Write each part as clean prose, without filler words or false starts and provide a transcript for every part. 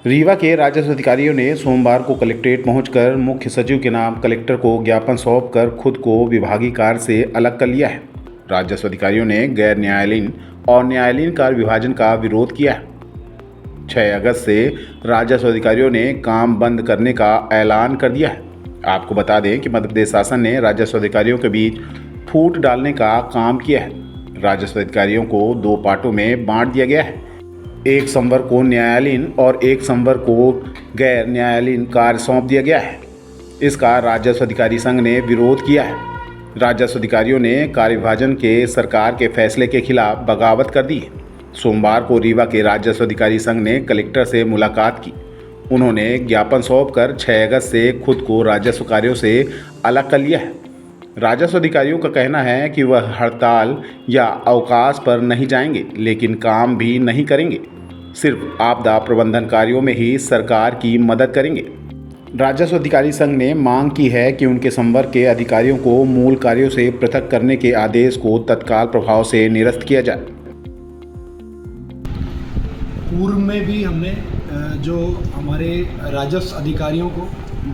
रीवा के राजस्व अधिकारियों ने सोमवार को कलेक्ट्रेट पहुंचकर मुख्य सचिव के नाम कलेक्टर को ज्ञापन सौंपकर खुद को विभागीय कार्य से अलग कर लिया है। राजस्व अधिकारियों ने गैर न्यायालयीन और न्यायालयीन कार्य विभाजन का विरोध किया है। 6 अगस्त से राजस्व अधिकारियों ने काम बंद करने का ऐलान कर दिया है। आपको बता दें कि मध्य प्रदेश शासन ने राजस्व अधिकारियों के बीच फूट डालने का काम किया है। राजस्व अधिकारियों को 2 पार्टों में बांट दिया गया है। एक संवर को न्यायालयीन और एक संवर को गैर न्यायालयीन कार्य सौंप दिया गया है। इसका राजस्व अधिकारी संघ ने विरोध किया है। राजस्व अधिकारियों ने कार्य विभाजन के सरकार के फैसले के खिलाफ बगावत कर दी। सोमवार को रीवा के राजस्व अधिकारी संघ ने कलेक्टर से मुलाकात की। उन्होंने ज्ञापन सौंपकर 6 अगस्त से खुद को राजस्व कार्यों से अलग कर लिया है। राजस्व अधिकारियों का कहना है कि वह हड़ताल या अवकाश पर नहीं जाएंगे, लेकिन काम भी नहीं करेंगे। सिर्फ आपदा प्रबंधन कार्यों में ही सरकार की मदद करेंगे। राजस्व अधिकारी संघ ने मांग की है कि उनके संवर्ग के अधिकारियों को मूल कार्यों से पृथक करने के आदेश को तत्काल प्रभाव से निरस्त किया जाए। पूर्व में भी हमने जो हमारे राजस्व अधिकारियों को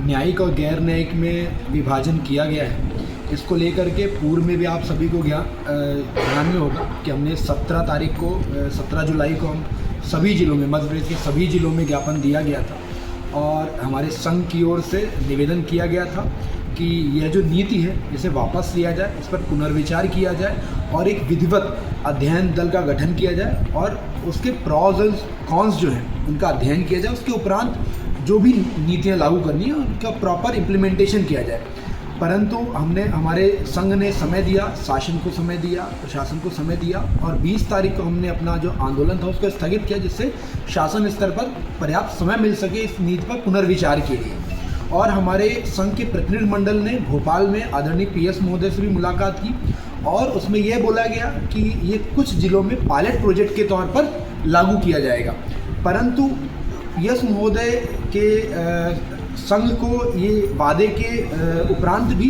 न्यायिक और गैर न्यायिक में विभाजन किया गया है, इसको लेकर के पूर्व में भी आप सभी को ध्यान में होगा कि हमने 17 जुलाई को हम सभी जिलों में, मध्य प्रदेश के सभी जिलों में ज्ञापन दिया गया था और हमारे संघ की ओर से निवेदन किया गया था कि यह जो नीति है इसे वापस लिया जाए, इस पर पुनर्विचार किया जाए और एक विधिवत अध्ययन दल का गठन किया जाए और उसके प्रॉज एंड कॉन्स जो हैं उनका अध्ययन किया जाए। उसके उपरांत जो भी नीतियाँ लागू करनी है उनका प्रॉपर इम्प्लीमेंटेशन किया जाए। परंतु हमारे संघ ने समय दिया, शासन को समय दिया, प्रशासन को समय दिया और 20 तारीख को हमने अपना जो आंदोलन था उसको स्थगित किया, जिससे शासन स्तर पर पर्याप्त समय मिल सके इस नीति पर पुनर्विचार के लिए। और हमारे संघ के प्रतिनिधि मंडल ने भोपाल में आदरणीय PS महोदय से भी मुलाकात की और उसमें यह बोला गया कि ये कुछ जिलों में पायलट प्रोजेक्ट के तौर पर लागू किया जाएगा। परंतु PS महोदय के संघ को ये वादे के उपरांत भी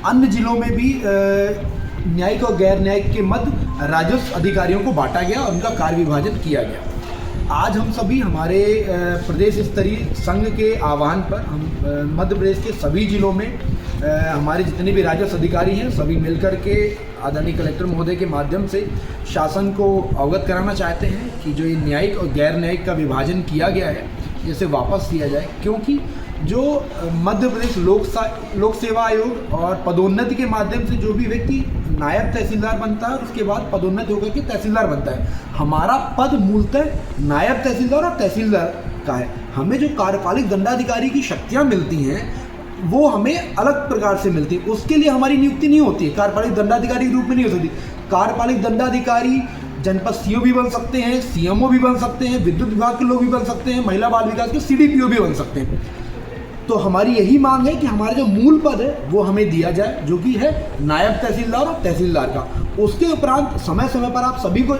अन्य जिलों में भी न्यायिक और गैर न्यायिक के मध्य राजस्व अधिकारियों को बांटा गया और उनका कार्य विभाजन किया गया। आज हम सभी हमारे प्रदेश स्तरीय संघ के आह्वान पर हम मध्य प्रदेश के सभी जिलों में हमारे जितने भी राजस्व अधिकारी हैं सभी मिलकर के आदरणीय कलेक्टर महोदय के माध्यम से शासन को अवगत कराना चाहते हैं कि जो ये न्यायिक और गैर न्यायिक का विभाजन किया गया है इसे वापस लिया जाए, क्योंकि जो मध्य प्रदेश लोक सेवा आयोग और पदोन्नति के माध्यम से जो भी व्यक्ति नायब तहसीलदार बनता है और उसके बाद पदोन्नति होकर के तहसीलदार बनता है, हमारा पद मूलतः नायब तहसीलदार और तहसीलदार का है। हमें जो कार्यपालिक दंडाधिकारी की शक्तियाँ मिलती हैं वो हमें अलग प्रकार से मिलती है, उसके लिए हमारी नियुक्ति नहीं होती है, कार्यपालिक दंडाधिकारी के रूप में नहीं हो सकती। कार्यपालिक दंडाधिकारी जनपद CO भी बन सकते हैं, CMO भी बन सकते हैं, विद्युत विभाग के लोग भी बन सकते हैं, महिला बाल विकास के CDPO भी बन सकते हैं। तो हमारी यही मांग है कि हमारा जो मूल पद है वो हमें दिया जाए, जो कि है नायब तहसीलदार और तहसीलदार का। उसके उपरांत समय समय पर आप सभी को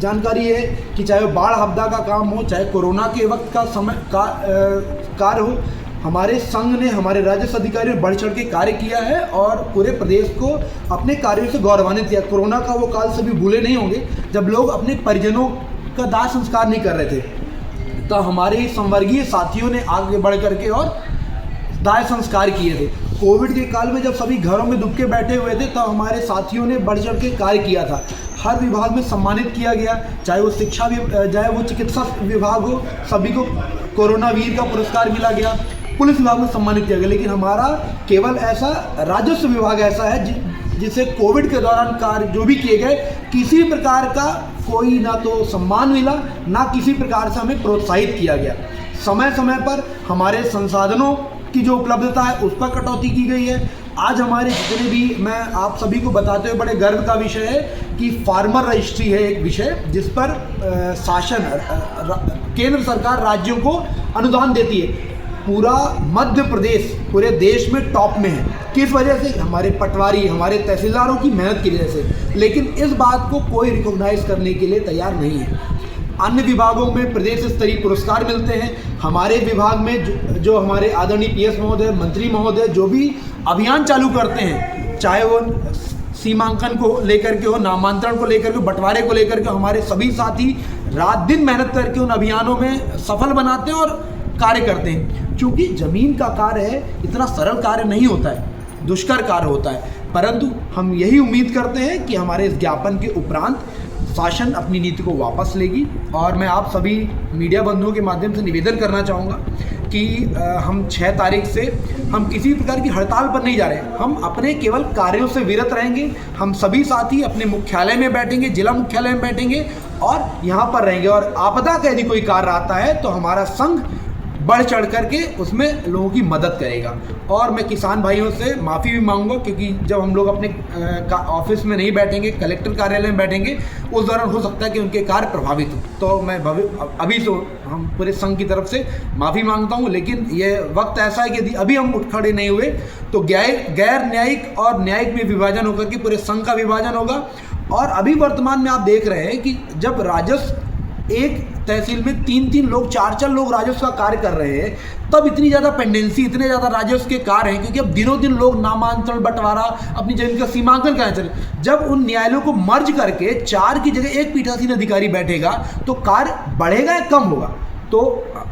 जानकारी है कि चाहे वो बाढ़ आपदा का काम हो, चाहे कोरोना के वक्त का समय कार्य हो, हमारे संघ ने, हमारे राजस्व अधिकारियों ने बढ़ चढ़ के कार्य किया है और पूरे प्रदेश को अपने कार्यों से गौरवान्वित किया। कोरोना का वो काल सभी भूले नहीं होंगे जब लोग अपने परिजनों का दाह संस्कार नहीं कर रहे थे, तो हमारे संवर्गीय साथियों ने आगे बढ़ करके और दाह संस्कार किए थे। कोविड के काल में जब सभी घरों में दुबके बैठे हुए थे तब हमारे साथियों ने बढ़ चढ़ के कार्य किया था। हर विभाग में सम्मानित किया गया, चाहे वो शिक्षा चाहे वो चिकित्सा विभाग हो, सभी को कोरोना वीर का पुरस्कार मिला गया, पुलिस विभाग में सम्मानित किया गया। लेकिन हमारा केवल ऐसा राजस्व विभाग ऐसा है जिसे कोविड के दौरान कार्य जो भी किए गए किसी प्रकार का कोई ना तो सम्मान मिला, ना किसी प्रकार से हमें प्रोत्साहित किया गया। समय समय पर हमारे संसाधनों की जो उपलब्धता है उस पर कटौती की गई है। आज हमारे जितने भी, मैं आप सभी को बताते हुए बड़े गर्व का विषय है कि फार्मर रजिस्ट्री है एक विषय जिस पर केंद्र सरकार राज्यों को अनुदान देती है। पूरा मध्य प्रदेश पूरे देश में टॉप में है। किस वजह से? हमारे पटवारी, हमारे तहसीलदारों की मेहनत की वजह से। लेकिन इस बात को कोई रिकॉग्नाइज करने के लिए तैयार नहीं है। अन्य विभागों में प्रदेश स्तरीय पुरस्कार मिलते हैं, हमारे विभाग में जो हमारे आदरणीय PS महोदय, मंत्री महोदय जो भी अभियान चालू करते हैं, चाहे वो सीमांकन को लेकर के हो, नामांतरण को लेकर के, बंटवारे को लेकर के, हमारे सभी साथी रात दिन मेहनत करके उन अभियानों में सफल बनाते हैं और कार्य करते हैं। क्योंकि ज़मीन का कार्य है, इतना सरल कार्य नहीं होता है, दुष्कर कार्य होता है। परंतु हम यही उम्मीद करते हैं कि हमारे इस ज्ञापन के उपरांत शासन अपनी नीति को वापस लेगी। और मैं आप सभी मीडिया बंधुओं के माध्यम से निवेदन करना चाहूँगा कि हम 6 तारीख से हम किसी प्रकार की हड़ताल पर नहीं जा रहे हैं। हम अपने केवल कार्यों से विरत रहेंगे। हम सभी साथी अपने मुख्यालय में बैठेंगे, जिला मुख्यालय में बैठेंगे और यहाँ पर रहेंगे। और आपदा का यदि कोई कार्य आता है तो हमारा संघ बढ़ चढ़ करके उसमें लोगों की मदद करेगा। और मैं किसान भाइयों से माफ़ी भी मांगूंगा, क्योंकि जब हम लोग अपने ऑफिस में नहीं बैठेंगे, कलेक्टर कार्यालय में बैठेंगे, उस दौरान हो सकता है कि उनके कार्य प्रभावित हो। तो मैं अभी तो हम पूरे संघ की तरफ से माफ़ी मांगता हूं। लेकिन ये वक्त ऐसा है कि यदि अभी हम उठ खड़े नहीं हुए तो गैर न्यायिक और न्यायिक में विभाजन होकर के पूरे संघ का विभाजन होगा। और अभी वर्तमान में आप देख रहे हैं कि जब राजस्व एक तहसील में 3-3 लोग 4-4 लोग राजस्व का कार्य कर रहे हैं, तब इतनी ज़्यादा पेंडेंसी, इतने ज़्यादा राजस्व के कार्य हैं, क्योंकि अब दिनों दिन लोग नामांतरण, बंटवारा, अपनी जमीन का सीमांकन करना चले। जब उन न्यायालयों को मर्ज करके 4 की जगह 1 पीठासीन अधिकारी बैठेगा तो कार्य बढ़ेगा या कम होगा? तो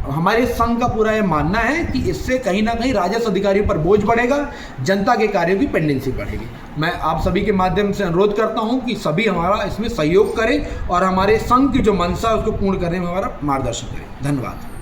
हमारे संघ का पूरा यह मानना है कि इससे कहीं ना कहीं राजस्व अधिकारियों पर बोझ बढ़ेगा, जनता के कार्यों की पेंडेंसी बढ़ेगी। मैं आप सभी के माध्यम से अनुरोध करता हूं कि सभी हमारा इसमें सहयोग करें और हमारे संघ की जो मंशा है उसको पूर्ण करने में हमारा मार्गदर्शन करें। धन्यवाद।